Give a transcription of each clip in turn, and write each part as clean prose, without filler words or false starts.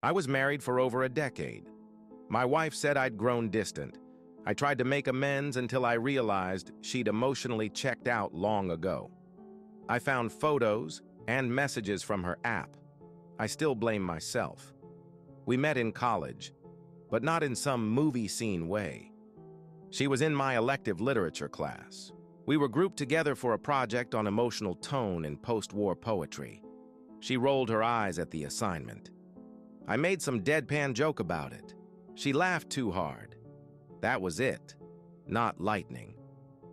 I was married for over a decade. My wife said I'd grown distant. I tried to make amends until I realized she'd emotionally checked out long ago. I found photos and messages from her app. I still blame myself. We met in college, but not in some movie scene way. She was in my elective literature class. We were grouped together for a project on emotional tone in post-war poetry. She rolled her eyes at the assignment. I made some deadpan joke about it. She laughed too hard. That was it. Not lightning.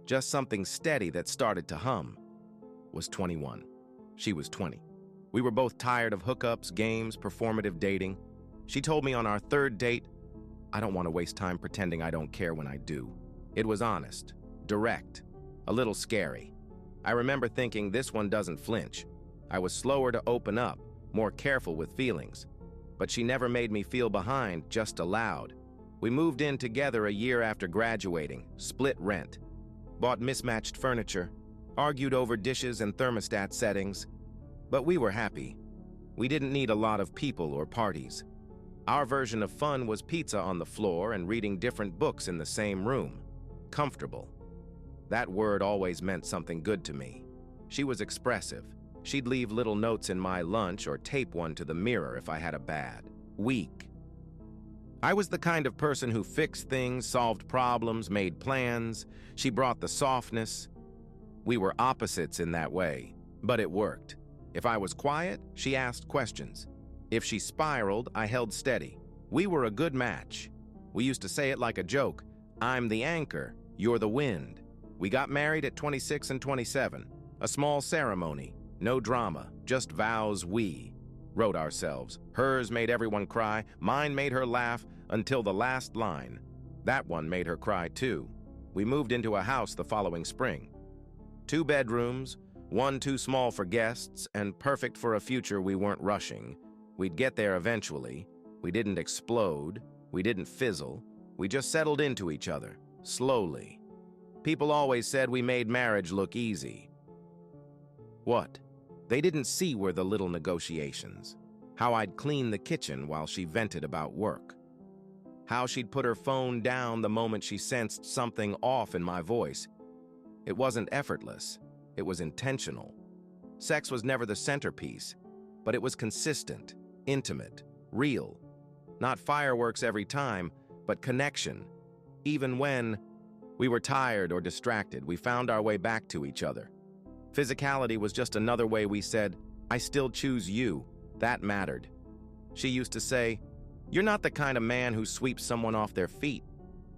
Just something steady that started to hum. Was 21. She was 20. We were both tired of hookups, games, performative dating. She told me on our third date, I don't want to waste time pretending I don't care when I do. It was honest, direct, a little scary. I remember thinking this one doesn't flinch. I was slower to open up, more careful with feelings. But she never made me feel behind, just allowed. We moved in together a year after graduating, split rent, bought mismatched furniture, argued over dishes and thermostat settings. But we were happy. We didn't need a lot of people or parties. Our version of fun was pizza on the floor and reading different books in the same room. Comfortable. That word always meant something good to me. She was expressive. She'd leave little notes in my lunch or tape one to the mirror if I had a bad week. I was the kind of person who fixed things, solved problems, made plans. She brought the softness. We were opposites in that way, but it worked. If I was quiet, she asked questions. If she spiraled, I held steady. We were a good match. We used to say it like a joke. I'm the anchor, you're the wind. We got married at 26 and 27. A small ceremony, no drama, just vows we wrote ourselves. Hers made everyone cry, mine made her laugh until the last line. That one made her cry too. We moved into a house the following spring. 2 bedrooms, one too small for guests, and perfect for a future we weren't rushing. We'd get there eventually. We didn't explode. We didn't fizzle. We just settled into each other, slowly. People always said we made marriage look easy. What? They didn't see were the little negotiations. How I'd clean the kitchen while she vented about work. How she'd put her phone down the moment she sensed something off in my voice. It wasn't effortless. It was intentional. Sex was never the centerpiece, but it was consistent, intimate, real. Not fireworks every time, but connection. Even when we were tired or distracted, we found our way back to each other. Physicality was just another way we said, I still choose you. That mattered. She used to say, you're not the kind of man who sweeps someone off their feet.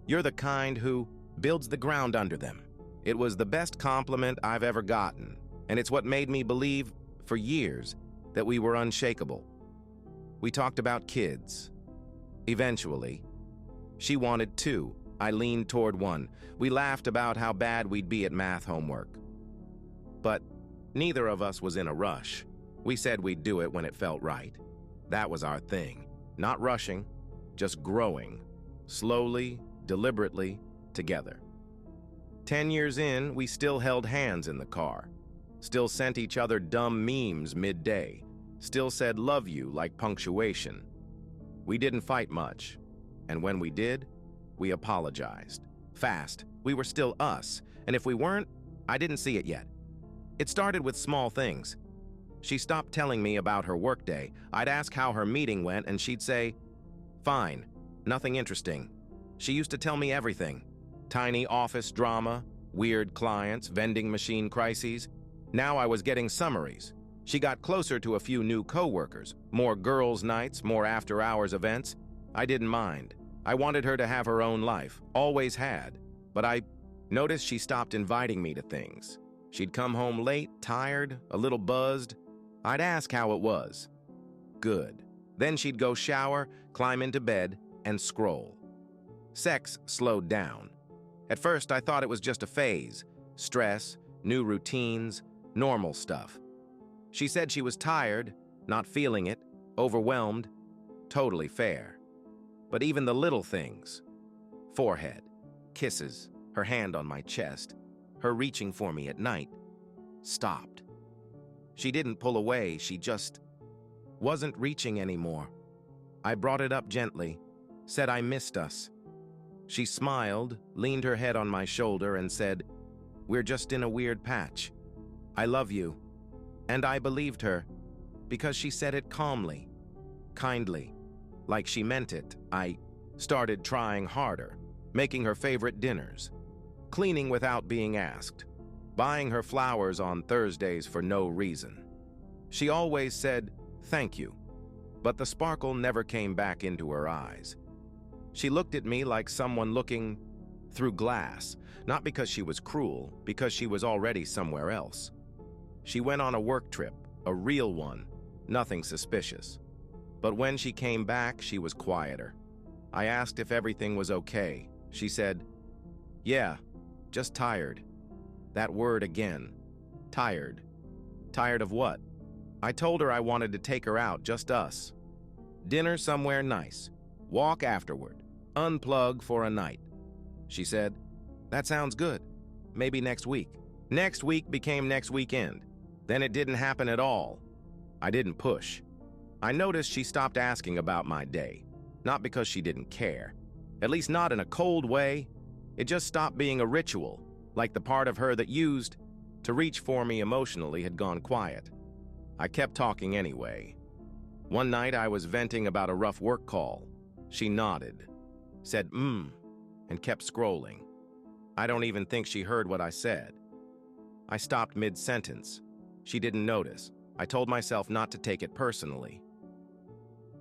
You're the kind who builds the ground under them. It was the best compliment I've ever gotten, and it's what made me believe, for years, that we were unshakable. We talked about kids. Eventually, she wanted 2. I leaned toward 1. We laughed about how bad we'd be at math homework. But neither of us was in a rush. We said we'd do it when it felt right. That was our thing. Not rushing, just growing. Slowly, deliberately, together. 10 years in, we still held hands in the car. Still sent each other dumb memes midday. Still said love you like punctuation. We didn't fight much. And when we did, we apologized. Fast. We were still us. And if we weren't, I didn't see it yet. It started with small things. She stopped telling me about her workday. I'd ask how her meeting went, and she'd say, fine, nothing interesting. She used to tell me everything. Tiny office drama, weird clients, vending machine crises. Now I was getting summaries. She got closer to a few new coworkers, more girls' nights, more after-hours events. I didn't mind. I wanted her to have her own life, always had. But I noticed she stopped inviting me to things. She'd come home late, tired, a little buzzed. I'd ask how it was. Good. Then she'd go shower, climb into bed, and scroll. Sex slowed down. At first, I thought it was just a phase. Stress, new routines, normal stuff. She said she was tired, not feeling it, overwhelmed. Totally fair. But even the little things, forehead, kisses, her hand on my chest, her reaching for me at night, stopped. She didn't pull away, she just wasn't reaching anymore. I brought it up gently, said I missed us. She smiled, leaned her head on my shoulder, and said, "We're just in a weird patch. I love you." And I believed her, because she said it calmly, kindly, like she meant it. I started trying harder, making her favorite dinners, cleaning without being asked, buying her flowers on Thursdays for no reason. She always said, "Thank you," but the sparkle never came back into her eyes. She looked at me like someone looking through glass, not because she was cruel, because she was already somewhere else. She went on a work trip, a real one, nothing suspicious. But when she came back, she was quieter. I asked if everything was okay. She said, "Yeah, just tired." That word again. Tired. Tired of what? I told her I wanted to take her out, just us. Dinner somewhere nice. Walk afterward. Unplug for a night. She said, "That sounds good. Maybe next week." Next week became next weekend. Then it didn't happen at all. I didn't push. I noticed she stopped asking about my day. Not because she didn't care. At least not in a cold way. It just stopped being a ritual, like the part of her that used to reach for me emotionally had gone quiet. I kept talking anyway. One night I was venting about a rough work call. She nodded, said and kept scrolling. I don't even think she heard what I said. I stopped mid-sentence. She didn't notice. I told myself not to take it personally.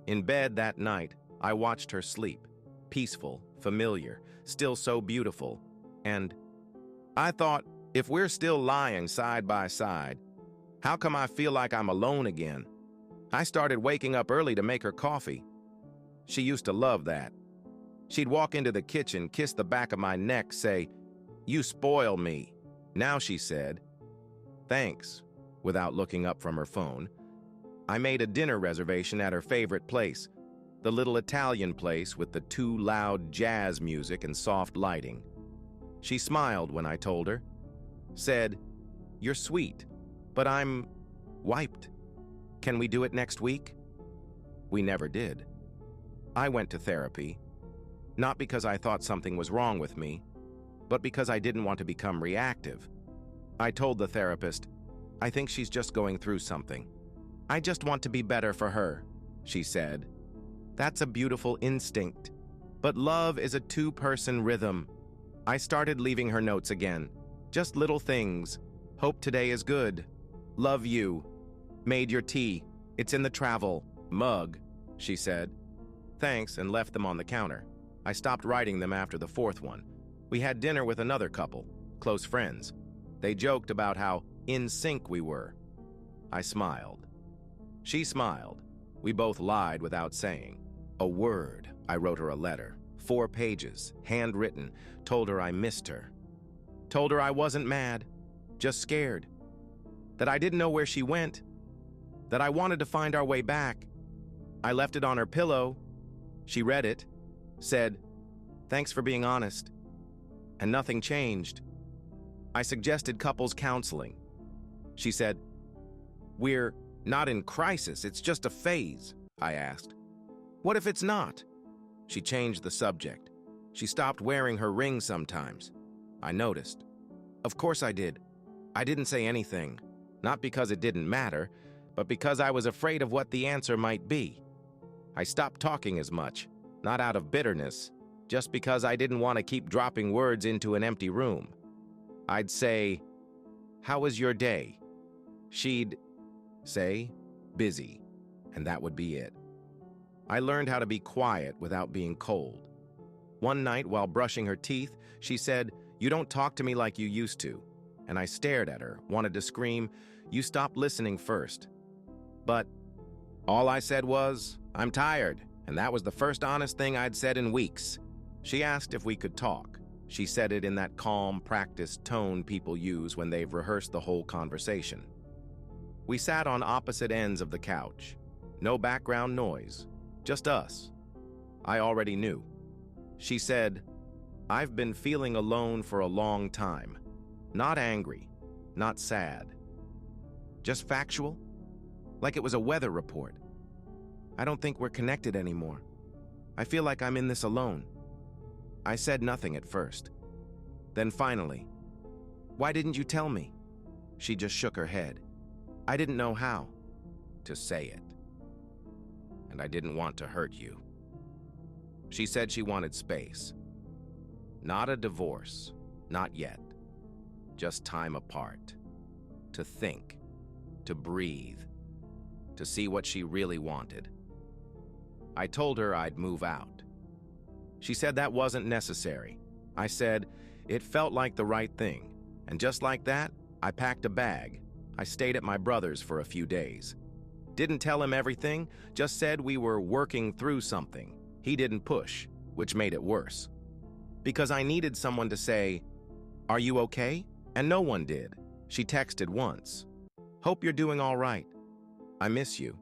In bed that night, I watched her sleep. Peaceful, familiar, still so beautiful. And I thought, if we're still lying side by side, how come I feel like I'm alone again? I started waking up early to make her coffee. She used to love that. She'd walk into the kitchen, kiss the back of my neck, say, "You spoil me." Now she said, "Thanks," without looking up from her phone. I made a dinner reservation at her favorite place, the little Italian place with the too loud jazz music and soft lighting. She smiled when I told her, said, "You're sweet, but I'm wiped. Can we do it next week?" We never did. I went to therapy, not because I thought something was wrong with me, but because I didn't want to become reactive. I told the therapist, "I think she's just going through something. I just want to be better for her," she said. "That's a beautiful instinct. But love is a two-person rhythm." I started leaving her notes again. Just little things. "Hope today is good. Love you. Made your tea. It's in the travel mug," she said. "Thanks," and left them on the counter. I stopped writing them after the fourth one. We had dinner with another couple, close friends. They joked about how in sync we were. I smiled. She smiled. We both lied without saying a word. I wrote her a letter, 4 pages, handwritten, told her I missed her. Told her I wasn't mad, just scared. That I didn't know where she went. That I wanted to find our way back. I left it on her pillow. She read it, said, "Thanks for being honest." And nothing changed. I suggested couples counseling. She said, "We're not in crisis, it's just a phase." I asked, "What if it's not?" She changed the subject. She stopped wearing her ring sometimes. I noticed. Of course I did. I didn't say anything, not because it didn't matter, but because I was afraid of what the answer might be. I stopped talking as much, not out of bitterness, just because I didn't want to keep dropping words into an empty room. I'd say, "How was your day?" She'd say, "Busy," and that would be it. I learned how to be quiet without being cold. One night, while brushing her teeth, she said, "You don't talk to me like you used to." And I stared at her, wanted to scream, "You stopped listening first." But all I said was, "I'm tired," and that was the first honest thing I'd said in weeks. She asked if we could talk. She said it in that calm, practiced tone people use when they've rehearsed the whole conversation. We sat on opposite ends of the couch. No background noise, just us. I already knew. She said, "I've been feeling alone for a long time. Not angry, not sad. Just factual, like it was a weather report." I don't think we're connected anymore. I feel like I'm in this alone." I said nothing at first. Then finally, "Why didn't you tell me?" She just shook her head. I didn't know how to say it. And I didn't want to hurt you. She said she wanted space. Not a divorce, not yet. Just time apart. To think, to breathe, to see what she really wanted. I told her I'd move out. She said that wasn't necessary. I said it felt like the right thing. And just like that, I packed a bag. I stayed at my brother's for a few days. Didn't tell him everything, just said we were working through something. He didn't push, which made it worse. Because I needed someone to say, "Are you okay?" And no one did. She texted once. "Hope you're doing all right. I miss you."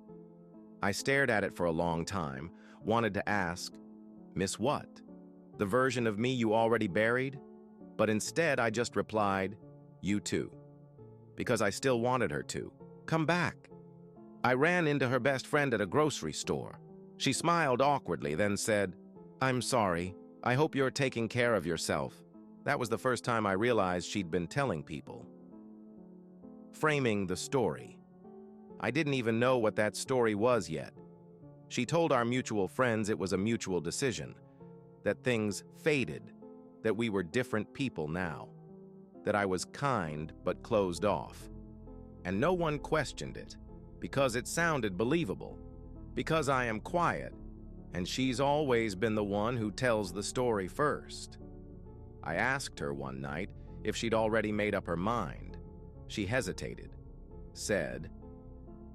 I stared at it for a long time, wanted to ask, "Miss what? The version of me you already buried?" But instead I just replied, "You too." Because I still wanted her to. Come back. I ran into her best friend at a grocery store. She smiled awkwardly, then said, "I'm sorry. I hope you're taking care of yourself." That was the first time I realized she'd been telling people. Framing the story. I didn't even know what that story was yet. She told our mutual friends it was a mutual decision, that things faded, that we were different people now, that I was kind but closed off. And no one questioned it, because it sounded believable, because I am quiet, and she's always been the one who tells the story first. I asked her one night if she'd already made up her mind. She hesitated, said,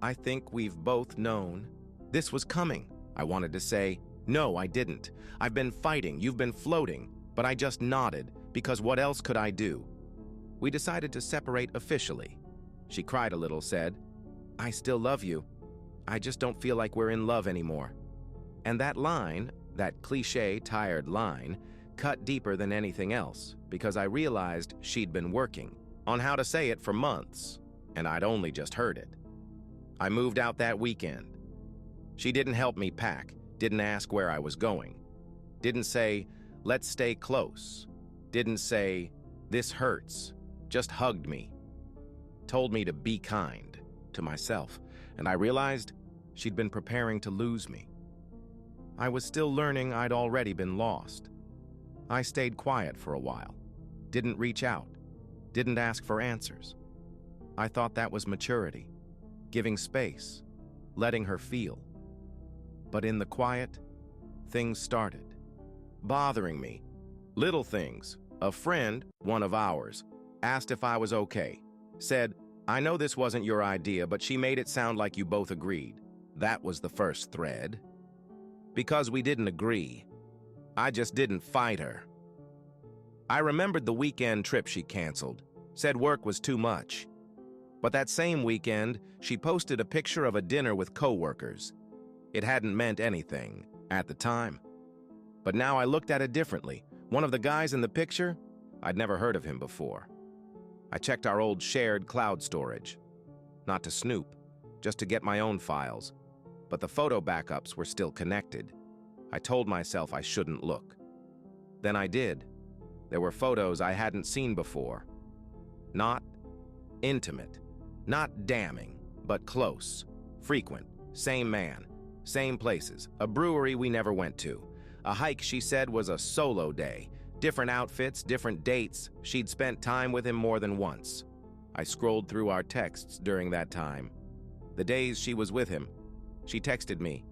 "I think we've both known this was coming." I wanted to say, "No, I didn't. I've been fighting, you've been floating," but I just nodded, because what else could I do? We decided to separate officially. She cried a little, said, "I still love you. I just don't feel like we're in love anymore." And that line, that cliché, tired line, cut deeper than anything else, because I realized she'd been working on how to say it for months, and I'd only just heard it. I moved out that weekend. She didn't help me pack, didn't ask where I was going, didn't say, "Let's stay close," didn't say, "This hurts," just hugged me, told me to be kind to myself, and I realized she'd been preparing to lose me. I was still learning I'd already been lost. I stayed quiet for a while, didn't reach out, didn't ask for answers. I thought that was maturity, giving space, letting her feel. But in the quiet, things started bothering me. Little things. A friend, one of ours, asked if I was okay. Said, "I know this wasn't your idea, but she made it sound like you both agreed." That was the first thread. Because we didn't agree, I just didn't fight her. I remembered the weekend trip she canceled, said work was too much. But that same weekend, she posted a picture of a dinner with coworkers. It hadn't meant anything at the time. But now I looked at it differently. One of the guys in the picture, I'd never heard of him before. I checked our old shared cloud storage. Not to snoop, just to get my own files. But the photo backups were still connected. I told myself I shouldn't look. Then I did. There were photos I hadn't seen before. Not intimate, not damning, but close, frequent, same man, same places, a brewery we never went to. A hike she said was a solo day, different outfits, different dates. She'd spent time with him more than once. I scrolled through our texts during that time. The days she was with him, she texted me,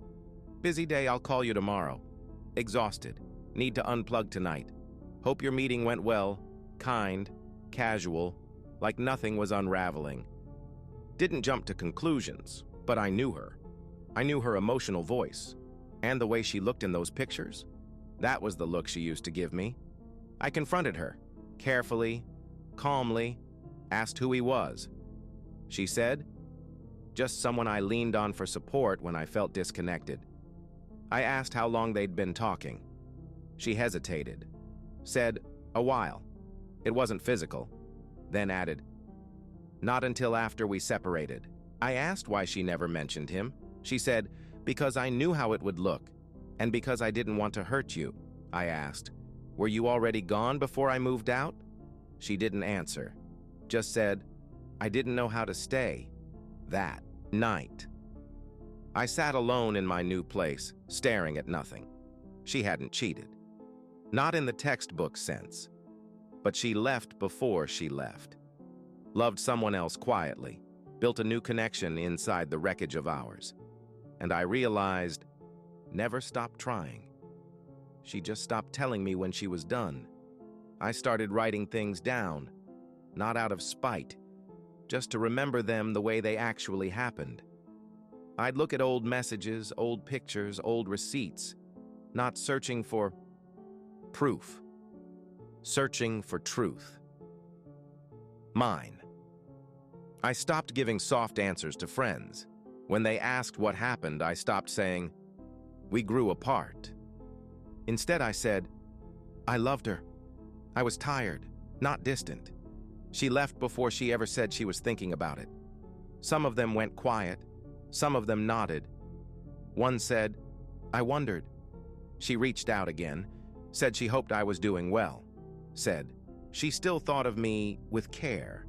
"Busy day, I'll call you tomorrow. Exhausted, need to unplug tonight. Hope your meeting went well, kind, casual, like nothing was unraveling." Didn't jump to conclusions, but I knew her. I knew her emotional voice. And the way she looked in those pictures, that was the look she used to give me. I confronted her, carefully, calmly, asked who he was. She said, "Just someone I leaned on for support when I felt disconnected." I asked how long they'd been talking. She hesitated, said, "A while. It wasn't physical." Then added, "Not until after we separated." I asked why she never mentioned him. She said, Because I knew how it would look, and because I didn't want to hurt you. I asked, "Were you already gone before I moved out?" She didn't answer, just said, "I didn't know how to stay." That night, I sat alone in my new place, staring at nothing. She hadn't cheated. Not in the textbook sense, but she left before she left. Loved someone else quietly, built a new connection inside the wreckage of ours. And I realized, never stopped trying. She just stopped telling me when she was done. I started writing things down, not out of spite, just to remember them the way they actually happened. I'd look at old messages, old pictures, old receipts, not searching for proof, searching for truth. Mine. I stopped giving soft answers to friends. When they asked what happened, I stopped saying, "We grew apart." Instead, I said, "I loved her. I was tired, not distant." She left before she ever said she was thinking about it. Some of them went quiet. Some of them nodded. One said, "I wondered." She reached out again, said she hoped I was doing well, said she still thought of me with care.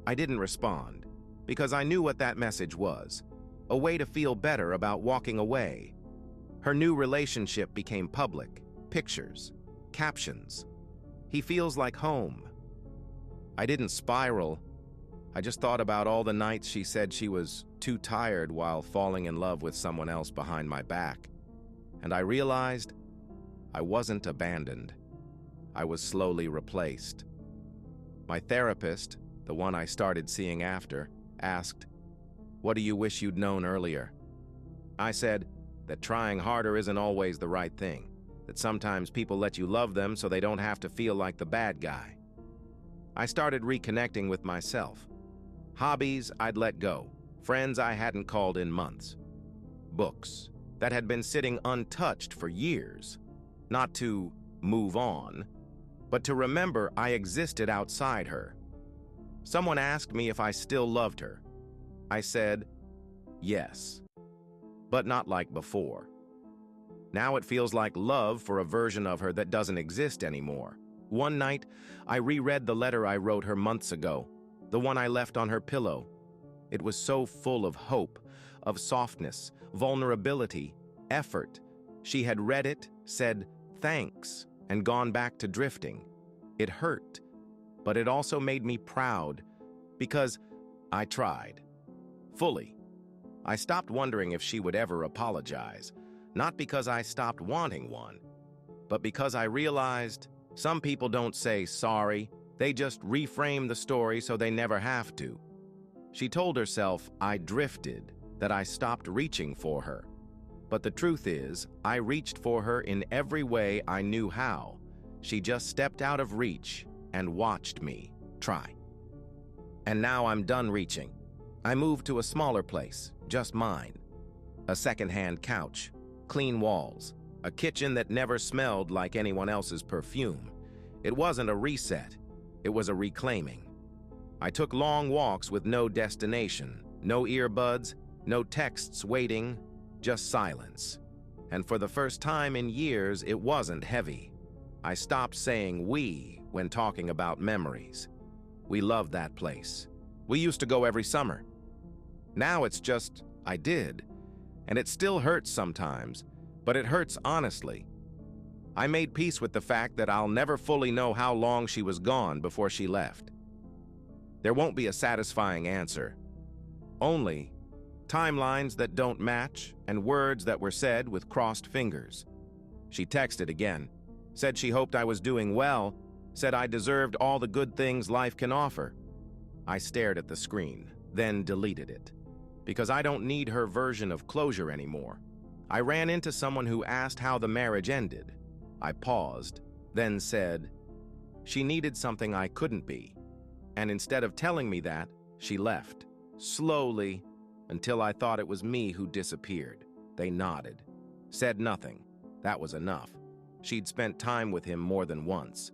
I didn't respond, because I knew what that message was, a way to feel better about walking away. Her new relationship became public, pictures, captions. "He feels like home." I didn't spiral. I just thought about all the nights she said she was too tired while falling in love with someone else behind my back. And I realized I wasn't abandoned. I was slowly replaced. My therapist, the one I started seeing after, asked, "What do you wish you'd known earlier?" I said that trying harder isn't always the right thing, that sometimes people let you love them so they don't have to feel like the bad guy. I started reconnecting with myself. Hobbies I'd let go, friends I hadn't called in months, books that had been sitting untouched for years, not to move on, but to remember I existed outside her. Someone asked me if I still loved her. I said, yes, but not like before. Now it feels like love for a version of her that doesn't exist anymore. One night, I reread the letter I wrote her months ago, the one I left on her pillow. It was so full of hope, of softness, vulnerability, effort. She had read it, said thanks, and gone back to drifting. It hurt, but it also made me proud, because I tried. Fully. I stopped wondering if she would ever apologize, not because I stopped wanting one, but because I realized some people don't say sorry, they just reframe the story so they never have to. She told herself I drifted, that I stopped reaching for her. But the truth is, I reached for her in every way I knew how. She just stepped out of reach and watched me try. And now I'm done reaching. I moved to a smaller place, just mine. A second-hand couch, clean walls, a kitchen that never smelled like anyone else's perfume. It wasn't a reset, it was a reclaiming. I took long walks with no destination, no earbuds, no texts waiting, just silence. And for the first time in years, it wasn't heavy. I stopped saying we when talking about memories. We loved that place. We used to go every summer. Now it's just, I did. And it still hurts sometimes, but it hurts honestly. I made peace with the fact that I'll never fully know how long she was gone before she left. There won't be a satisfying answer. Only timelines that don't match and words that were said with crossed fingers. She texted again, said she hoped I was doing well, said I deserved all the good things life can offer. I stared at the screen, then deleted it, because I don't need her version of closure anymore. I ran into someone who asked how the marriage ended. I paused, then said, she needed something I couldn't be. And instead of telling me that, she left, slowly, until I thought it was me who disappeared. They nodded, said nothing. That was enough. She'd spent time with him more than once.